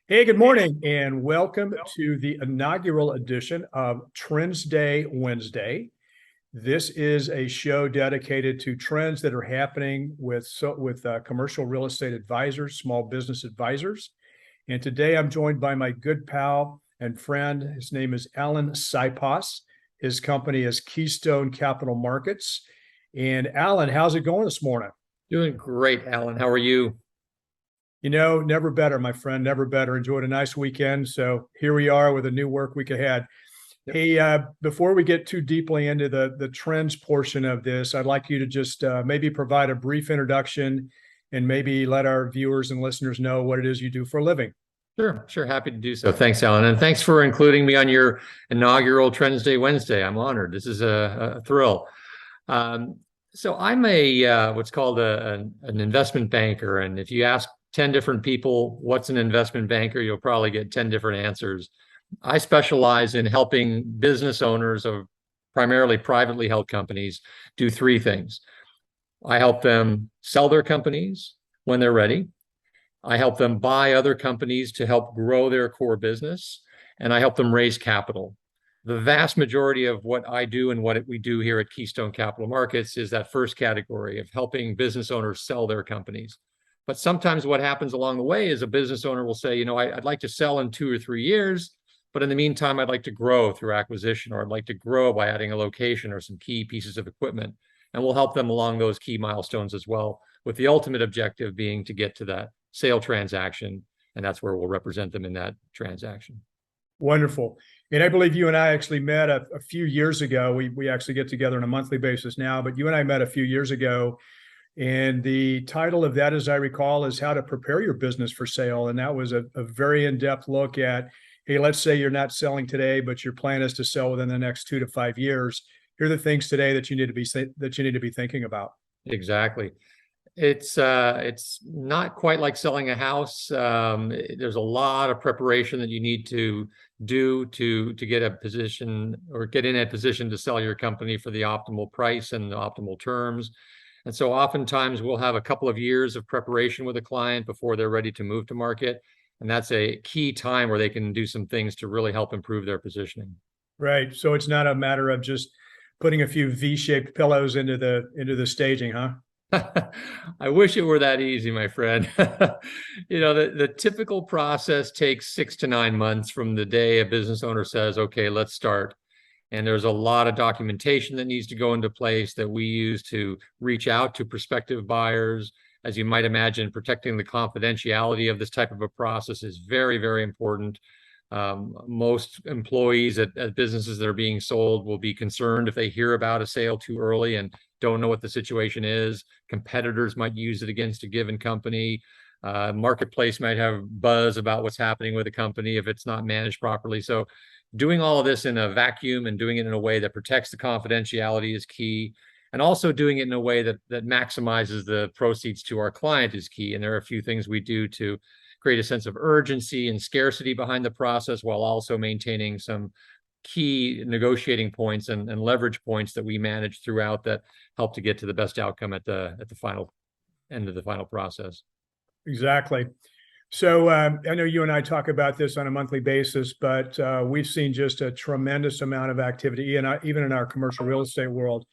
Hey, good morning, and welcome to the inaugural edition of Trendsday Wednesday. This is a show dedicated to trends that are happening with commercial real estate advisors, small business advisors. And today I'm joined by my good pal and friend. His name is Allan Siposs. His company is Keystone Capital Markets. And Allan, how's it going this morning? Doing great, Alan. How are you? Never better, my friend, never better. Enjoyed a nice weekend. So here we are with a new work week ahead. Yep. Hey, before we get too deeply into the trends portion of this, I'd like you to just maybe provide a brief introduction and maybe let our viewers and listeners know what it is you do for a living. Sure. Happy to do so. Thanks, Alan. And thanks for including me on your inaugural Trendsday Wednesday. I'm honored. This is a thrill. Um, so I'm a what's called an investment banker. And if you ask 10 different people what's an investment banker, you'll probably get 10 different answers. I specialize in helping business owners of primarily privately held companies do three things. I help them sell their companies when they're ready. I help them buy other companies to help grow their core business, and I help them raise capital. The vast majority of what I do and what we do here at Keystone Capital Markets is that first category of helping business owners sell their companies. But sometimes what happens along the way is a business owner will say, I'd like to sell in 2 or 3 years, but in the meantime, I'd like to grow through acquisition, or I'd like to grow by adding a location or some key pieces of equipment. And we'll help them along those key milestones as well, with the ultimate objective being to get to that sale transaction, and that's where we'll represent them in that transaction. Wonderful. And I believe you and I actually met a few years ago. We actually get together on a monthly basis now, but you and I met a few years ago. And the title of that, as I recall, is How to Prepare Your Business for Sale. And that was a very in-depth look at, hey, let's say you're not selling today, but your plan is to sell within the next 2 to 5 years. Here are the things today that you need to be thinking about. Exactly. It's not quite like selling a house. There's a lot of preparation that you need to do to get a position or get in a position to sell your company for the optimal price and the optimal terms. And so oftentimes we'll have a couple of years of preparation with a client before they're ready to move to market. And that's a key time where they can do some things to really help improve their positioning. Right. So it's not a matter of just putting a few V-shaped pillows into the staging, huh? I wish it were that easy, my friend. The typical process takes 6 to 9 months from the day a business owner says, okay, let's start. And there's a lot of documentation that needs to go into place that we use to reach out to prospective buyers. As you might imagine, protecting the confidentiality of this type of a process is very, very important. Most employees at businesses that are being sold will be concerned if they hear about a sale too early and don't know what the situation is. Competitors might use it against a given company. Marketplace might have buzz about what's happening with a company if it's not managed properly. So doing all of this in a vacuum and doing it in a way that protects the confidentiality is key. And also doing it in a way that maximizes the proceeds to our client is key. And there are a few things we do to create a sense of urgency and scarcity behind the process, while also maintaining some key negotiating points and leverage points that we manage throughout that help to get to the best outcome at the final end of the final process. Exactly. So I know you and I talk about this on a monthly basis, but we've seen just a tremendous amount of activity, and even in our commercial real estate world,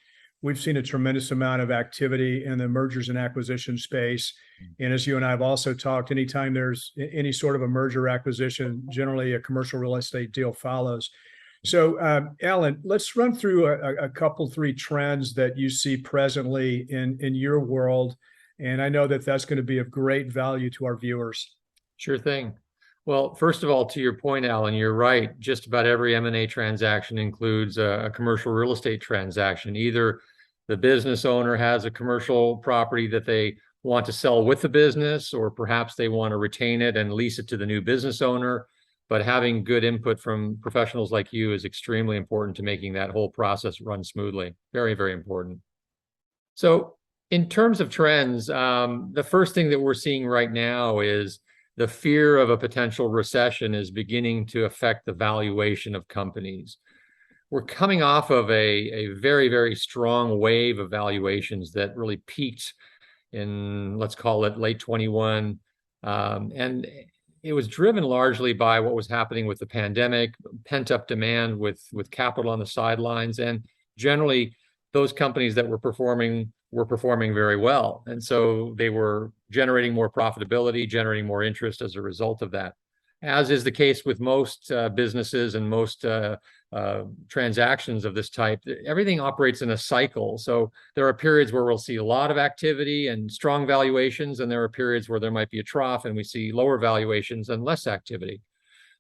we've seen a tremendous amount of activity in the mergers and acquisition space. And as you and I have also talked, anytime there's any sort of a merger acquisition, generally a commercial real estate deal follows. So, Allan, let's run through a couple, three trends that you see presently in your world. And I know that that's going to be of great value to our viewers. Sure thing. Well, first of all, to your point, Alan, you're right. Just about every M&A transaction includes a commercial real estate transaction. Either the business owner has a commercial property that they want to sell with the business, or perhaps they want to retain it and lease it to the new business owner. But having good input from professionals like you is extremely important to making that whole process run smoothly. Very, very important. So in terms of trends, the first thing that we're seeing right now is the fear of a potential recession is beginning to affect the valuation of companies. We're coming off of a very, very strong wave of valuations that really peaked in, let's call it late 21. And it was driven largely by what was happening with the pandemic, pent-up demand with capital on the sidelines, and generally those companies that were performing very well. And so they were generating more profitability, generating more interest as a result of that. As is the case with most businesses and most transactions of this type, everything operates in a cycle. So there are periods where we'll see a lot of activity and strong valuations, and there are periods where there might be a trough and we see lower valuations and less activity.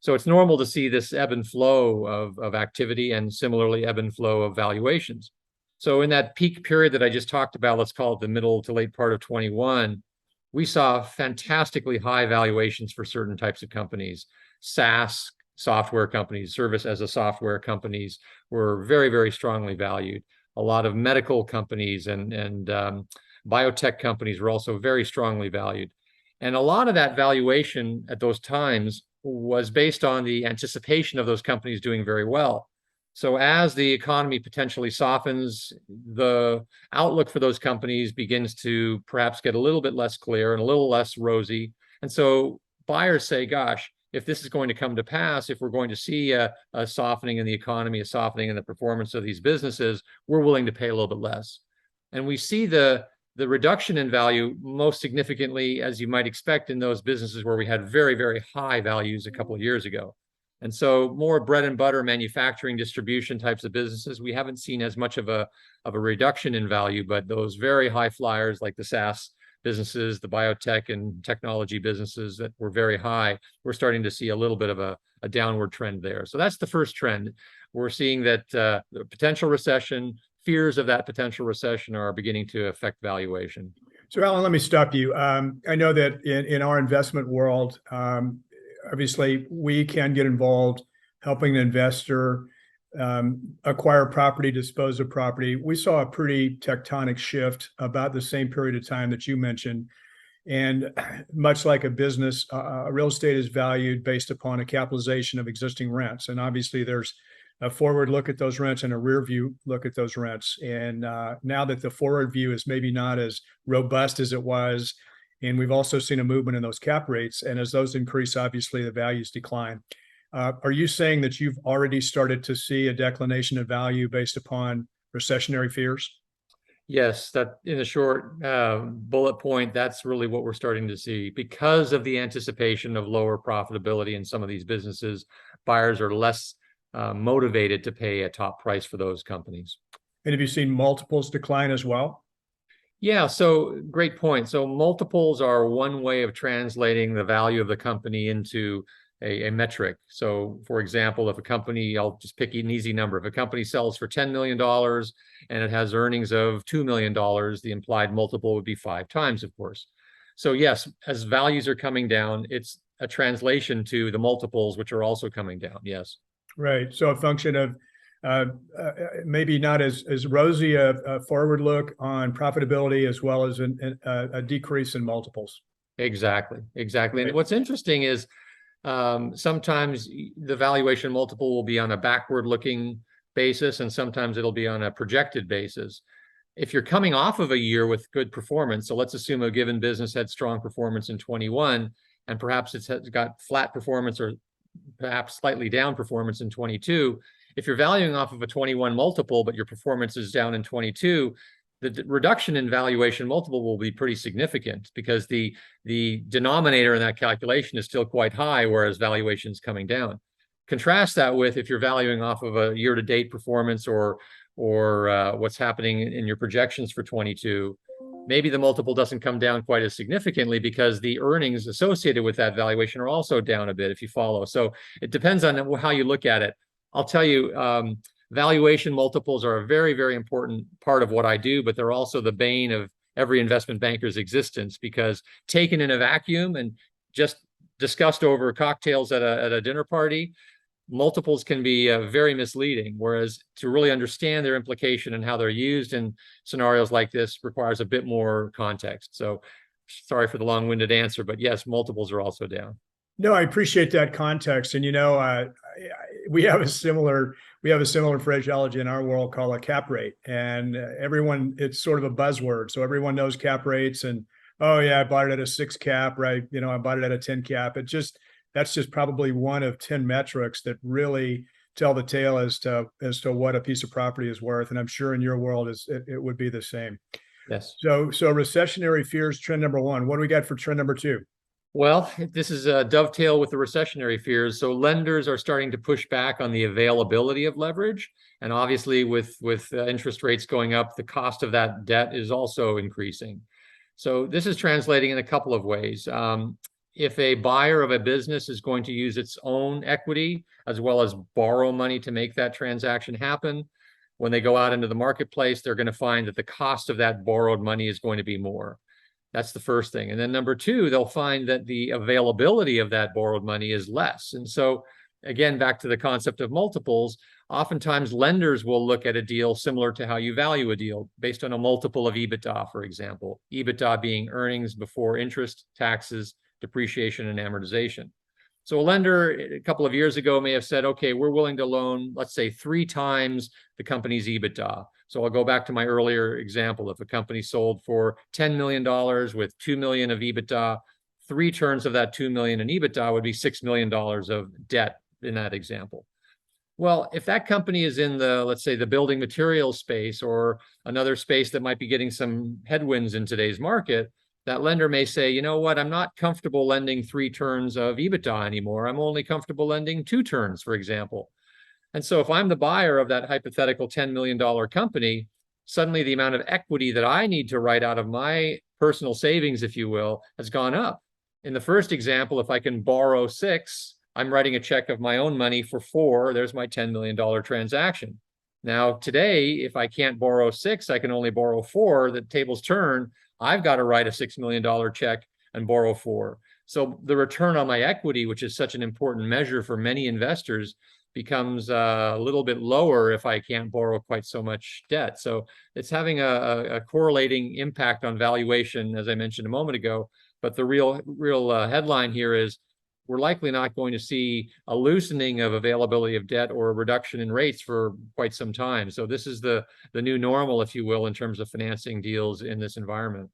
So it's normal to see this ebb and flow of activity, and similarly ebb and flow of valuations. So in that peak period that I just talked about, let's call it the middle to late part of 21, we saw fantastically high valuations for certain types of companies. SaaS software companies, service as a software companies, were very, very strongly valued. A lot of medical companies and biotech companies were also very strongly valued. And a lot of that valuation at those times was based on the anticipation of those companies doing very well. So as the economy potentially softens, the outlook for those companies begins to perhaps get a little bit less clear and a little less rosy. And so buyers say, gosh, if this is going to come to pass, if we're going to see a softening in the economy, a softening in the performance of these businesses, we're willing to pay a little bit less. And we see the reduction in value most significantly, as you might expect, in those businesses where we had very, very high values a couple of years ago. And so more bread and butter manufacturing distribution types of businesses, we haven't seen as much of a reduction in value, but those very high flyers like the SaaS businesses, the biotech and technology businesses that were very high, we're starting to see a little bit of a downward trend there. So that's the first trend. We're seeing that the potential recession, fears of that potential recession are beginning to affect valuation. So Allan, let me stop you. I know that in our investment world, obviously, we can get involved helping an investor acquire property, dispose of property. We saw a pretty tectonic shift about the same period of time that you mentioned. And much like a business, real estate is valued based upon a capitalization of existing rents. And obviously, there's a forward look at those rents and a rear view look at those rents. And now that the forward view is maybe not as robust as it was, and we've also seen a movement in those cap rates. And as those increase, obviously the values decline. Are you saying that you've already started to see a declination of value based upon recessionary fears? Yes, that in a short bullet point, that's really what we're starting to see. Because of the anticipation of lower profitability in some of these businesses, buyers are less motivated to pay a top price for those companies. And have you seen multiples decline as well? Yeah, so great point. So multiples are one way of translating the value of the company into a metric. So for example, if a company, I'll just pick an easy number. If a company sells for $10 million and it has earnings of $2 million, the implied multiple would be 5 times, of course. So yes, as values are coming down, it's a translation to the multiples, which are also coming down. Yes. Right. So a function of maybe not as rosy a forward look on profitability as well as a decrease in multiples. Exactly. Exactly. Right. And what's interesting is sometimes the valuation multiple will be on a backward looking basis, and sometimes it'll be on a projected basis. If you're coming off of a year with good performance, so let's assume a given business had strong performance in 21, and perhaps it's got flat performance or perhaps slightly down performance in 22. If you're valuing off of a 21 multiple, but your performance is down in 22, the reduction in valuation multiple will be pretty significant because the denominator in that calculation is still quite high, whereas valuation is coming down. Contrast that with if you're valuing off of a year-to-date performance or what's happening in your projections for 22, maybe the multiple doesn't come down quite as significantly because the earnings associated with that valuation are also down a bit, if you follow. So it depends on how you look at it. I'll tell you, valuation multiples are a very, very important part of what I do, but they're also the bane of every investment banker's existence, because taken in a vacuum and just discussed over cocktails at a dinner party, multiples can be very misleading, whereas to really understand their implication and how they're used in scenarios like this requires a bit more context. So sorry for the long-winded answer, but yes, multiples are also down. No, I appreciate that context. And, we have a similar phraseology in our world called a cap rate, and everyone, it's sort of a buzzword. So everyone knows cap rates and, oh yeah, I bought it at a 6 cap, right? I bought it at a 10 cap. It just, that's just probably one of 10 metrics that really tell the tale as to what a piece of property is worth. And I'm sure in your world it would be the same. Yes. So recessionary fears, trend number one. What do we got for trend number two? Well, this is a dovetail with the recessionary fears. So lenders are starting to push back on the availability of leverage. And obviously with interest rates going up, the cost of that debt is also increasing. So this is translating in a couple of ways. If a buyer of a business is going to use its own equity as well as borrow money to make that transaction happen, when they go out into the marketplace, they're going to find that the cost of that borrowed money is going to be more. That's the first thing. And then number two, they'll find that the availability of that borrowed money is less. And so again, back to the concept of multiples, oftentimes lenders will look at a deal similar to how you value a deal based on a multiple of EBITDA, for example, EBITDA being earnings before interest, taxes, depreciation, and amortization. So a lender a couple of years ago may have said, okay, we're willing to loan, let's say 3 times the company's EBITDA. So I'll go back to my earlier example. If a company sold for $10 million with $2 million of EBITDA, 3 turns of that $2 million in EBITDA would be $6 million of debt in that example. Well, if that company is in the, let's say, the building materials space or another space that might be getting some headwinds in today's market, that lender may say, you know what, I'm not comfortable lending 3 turns of EBITDA anymore. I'm only comfortable lending 2 turns, for example. And so if I'm the buyer of that hypothetical $10 million company, suddenly the amount of equity that I need to write out of my personal savings, if you will, has gone up. In the first example, if I can borrow 6, I'm writing a check of my own money for 4. There's my $10 million transaction. Now, today, if I can't borrow 6, I can only borrow 4. The tables turn. I've got to write a $6 million check and borrow 4. So the return on my equity, which is such an important measure for many investors, becomes a little bit lower if I can't borrow quite so much debt. So it's having a correlating impact on valuation, as I mentioned a moment ago. But the real headline here is we're likely not going to see a loosening of availability of debt or a reduction in rates for quite some time. So this is the new normal, if you will, in terms of financing deals in this environment.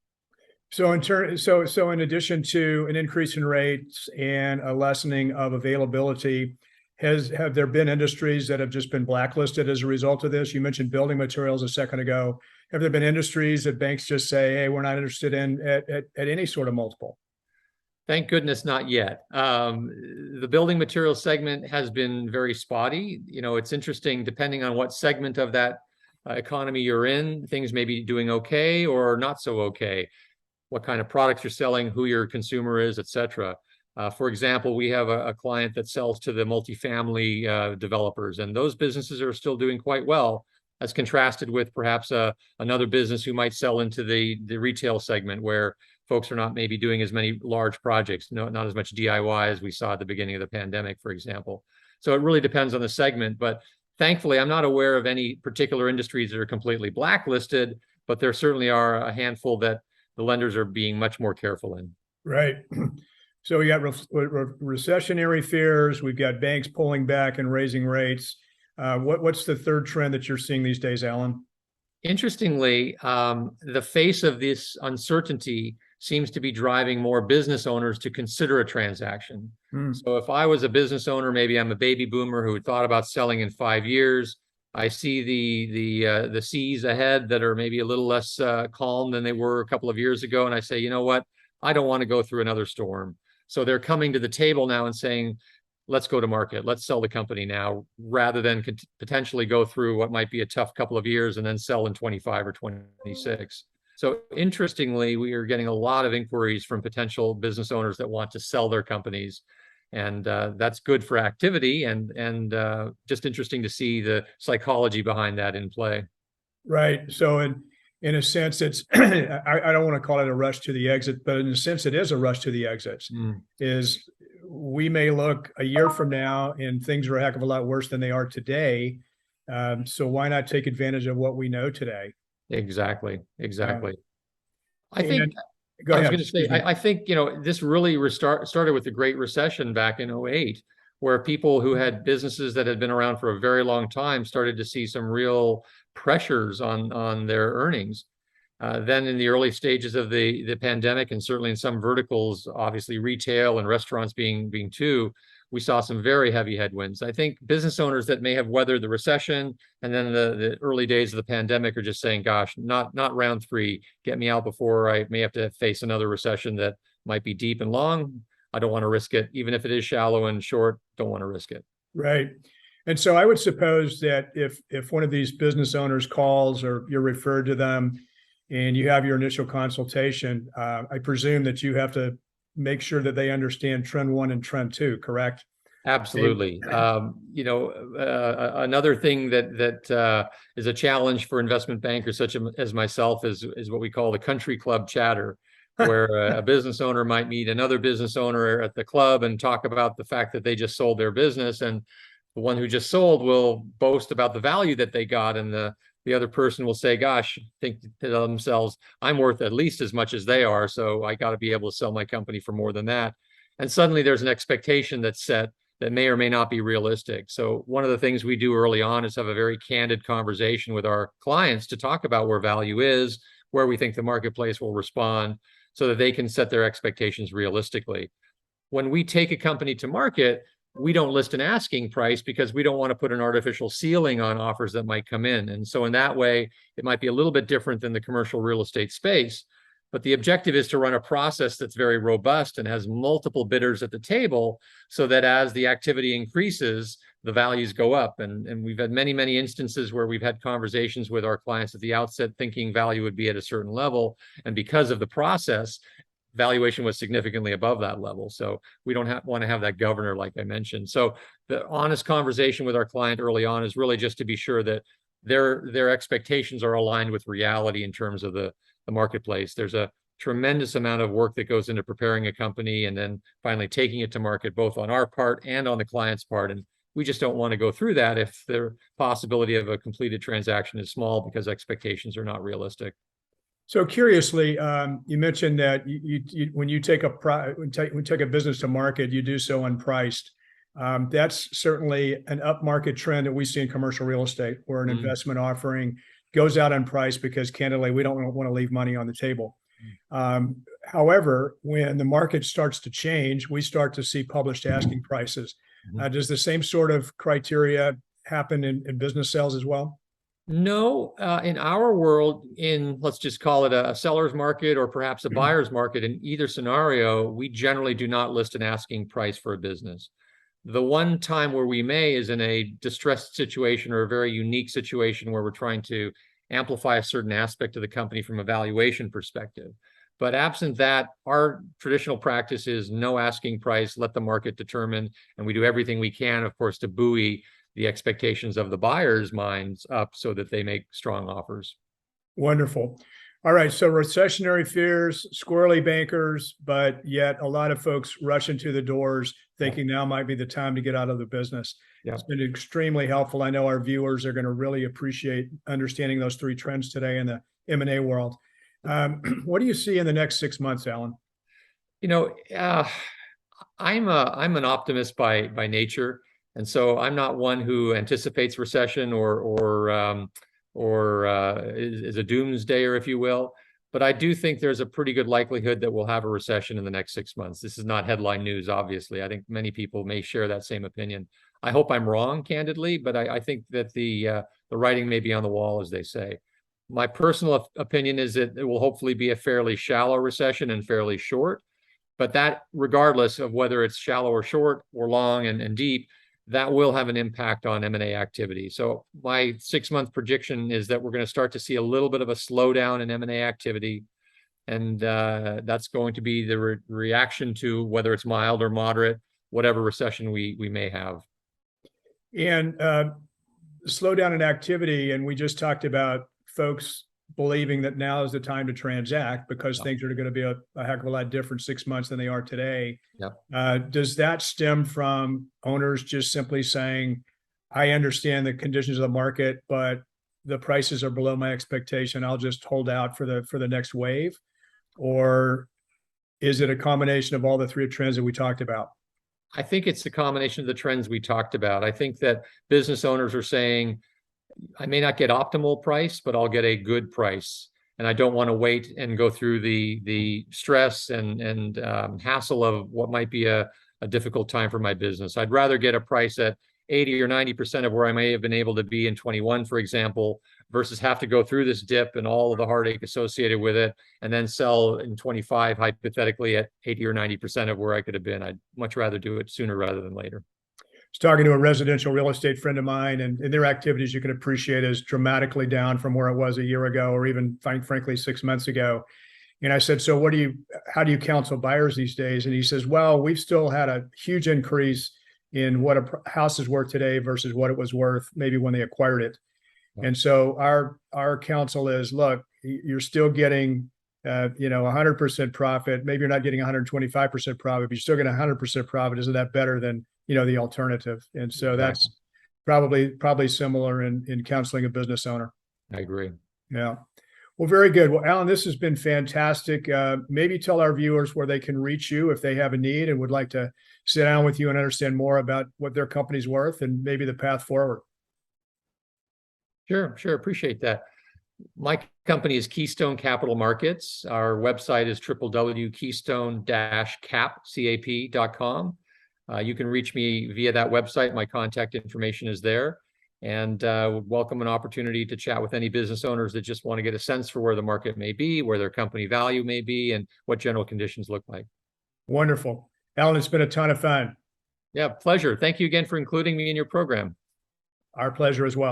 So in addition to an increase in rates and a lessening of availability, have there been industries that have just been blacklisted as a result of this? You mentioned building materials a second ago. Have there been industries that banks just say, hey, we're not interested in at any sort of multiple? Thank goodness not yet. The building materials segment has been very spotty. You know, it's interesting, depending on what segment of that economy you're in, things may be doing okay or not so okay. What kind of products you're selling, who your consumer is, et cetera. For example, we have a client that sells to the multifamily developers, and those businesses are still doing quite well, as contrasted with perhaps another business who might sell into the retail segment, where folks are not maybe doing as many large projects, not as much DIY as we saw at the beginning of the pandemic, for example. So it really depends on the segment, but thankfully, I'm not aware of any particular industries that are completely blacklisted, but there certainly are a handful that the lenders are being much more careful in. Right. So we got recessionary fears. We've got banks pulling back and raising rates. What's the third trend that you're seeing these days, Allan? Interestingly, the face of this uncertainty seems to be driving more business owners to consider a transaction. So if I was a business owner, maybe I'm a baby boomer who thought about selling in 5 years. I see the seas ahead that are maybe a little less calm than they were a couple of years ago, and I say, you know what? I don't want to go through another storm. So they're coming to the table now and saying, let's go to market. Let's sell the company now, rather than potentially go through what might be a tough couple of years and then sell in 25 or 26. So interestingly, we are getting a lot of inquiries from potential business owners that want to sell their companies. And that's good for activity, and just interesting to see the psychology behind that in play. Right. So in a sense, it's I don't want to call it a rush to the exit, but in a sense, it is a rush to the exits. Is we may look a year from now and things are a heck of a lot worse than they are today. So why not take advantage of what we know today? Exactly. I think go ahead. I was going to say, I think, you know, this really started with the Great Recession back in 2008, where people who had businesses that had been around for a very long time started to see some real pressures on their earnings. Then in the early stages of the pandemic, and certainly in some verticals, obviously retail and restaurants being two, we saw some very heavy headwinds. I think business owners that may have weathered the recession and then the early days of the pandemic are just saying, gosh, not round three, get me out before I may have to face another recession that might be deep and long. I don't want to risk it. Even if it is shallow and short, don't want to risk it. Right. And so I would suppose that if one of these business owners calls or you're referred to them and you have your initial consultation, I presume that you have to make sure that they understand trend one and trend two, correct? Absolutely. Another thing that is a challenge for investment bankers such as myself is what we call the country club chatter, where a business owner might meet another business owner at the club and talk about the fact that they just sold their business, and the one who just sold will boast about the value that they got, and the other person will say, gosh, think to themselves, I'm worth at least as much as they are, so I got to be able to sell my company for more than that. And suddenly there's an expectation that's set that may or may not be realistic. So one of the things we do early on is have a very candid conversation with our clients to talk about where value is, where we think the marketplace will respond, so that they can set their expectations realistically. When we take a company to market, we don't list an asking price because we don't want to put an artificial ceiling on offers that might come in. And so in that way, it might be a little bit different than the commercial real estate space. But the objective is to run a process that's very robust and has multiple bidders at the table, so that as the activity increases, the values go up. And we've had many, many instances where we've had conversations with our clients at the outset thinking value would be at a certain level. And because of the process, valuation was significantly above that level. So we don't want to have that governor, like I mentioned. So the honest conversation with our client early on is really just to be sure that their expectations are aligned with reality in terms of the marketplace. There's a tremendous amount of work that goes into preparing a company and then finally taking it to market, both on our part and on the client's part. And we just don't want to go through that if the possibility of a completed transaction is small because expectations are not realistic. So curiously, you mentioned that when you take a business to market, you do so unpriced. That's certainly an upmarket trend that we see in commercial real estate, where an investment offering goes out unpriced because candidly, we don't want to leave money on the table. However, when the market starts to change, we start to see published asking prices. Does the same sort of criteria happen in business sales as well? No, in our world, let's just call it a seller's market or perhaps a buyer's market, in either scenario, we generally do not list an asking price for a business. The one time where we may is in a distressed situation or a very unique situation where we're trying to amplify a certain aspect of the company from a valuation perspective. But absent that, our traditional practice is no asking price, let the market determine, and we do everything we can, of course, to buoy the expectations of the buyer's minds up so that they make strong offers. Wonderful. All right. So recessionary fears, squirrely bankers, but yet a lot of folks rush into the doors thinking now might be the time to get out of the business. It's been extremely helpful. I know our viewers are going to really appreciate understanding those three trends today in the M&A world. What do you see in the next 6 months, Allan? I'm an optimist by nature. And so I'm not one who anticipates recession or is a doomsdayer, if you will. But I do think there's a pretty good likelihood that we'll have a recession in the next 6 months. This is not headline news, obviously. I think many people may share that same opinion. I hope I'm wrong, candidly, but I think that the writing may be on the wall, as they say. My personal opinion is that it will hopefully be a fairly shallow recession and fairly short. But that, regardless of whether it's shallow or short or long and deep, that will have an impact on M&A activity. So my 6-month prediction is that we're going to start to see a little bit of a slowdown in M&A activity. And that's going to be the reaction to whether it's mild or moderate, whatever recession we may have. And slowdown in activity, and we just talked about folks believing that now is the time to transact because things are going to be a heck of a lot different 6 months than they are today. Does that stem from owners just simply saying, I understand the conditions of the market, but the prices are below my expectation, I'll just hold out for the next wave? Or is it a combination of all the three trends that we talked about? I think it's the combination of the trends we talked about. I think that business owners are saying, I may not get optimal price, but I'll get a good price. and I don't want to wait and go through the stress and hassle of what might be a difficult time for my business. I'd rather get a price at 80 or 90% of where I may have been able to be in 21, for example, versus have to go through this dip and all of the heartache associated with it, and then sell in 25, hypothetically, at 80 or 90% of where I could have been. I'd much rather do it sooner rather than later. I was talking to a residential real estate friend of mine, and their activities, you can appreciate, is dramatically down from where it was a year ago, or even frankly 6 months ago. And I said, so how do you counsel buyers these days? And he says, well, we've still had a huge increase in what a house is worth today versus what it was worth maybe when they acquired it. And so our counsel is, look, you're still getting 100% profit. Maybe you're not getting 125% profit, but you're still getting 100% profit. Isn't that better than the alternative? And so that's probably similar in counseling a business owner. I agree. Yeah. Well, very good. Well, Allan, this has been fantastic. Maybe tell our viewers where they can reach you if they have a need and would like to sit down with you and understand more about what their company's worth and maybe the path forward. Sure. Appreciate that. My company is Keystone Capital Markets. Our website is www.keystone-cap.com. You can reach me via that website. My contact information is there, and would welcome an opportunity to chat with any business owners that just want to get a sense for where the market may be, where their company value may be, and what general conditions look like. Wonderful. Allan, it's been a ton of fun. Yeah, pleasure. Thank you again for including me in your program. Our pleasure as well.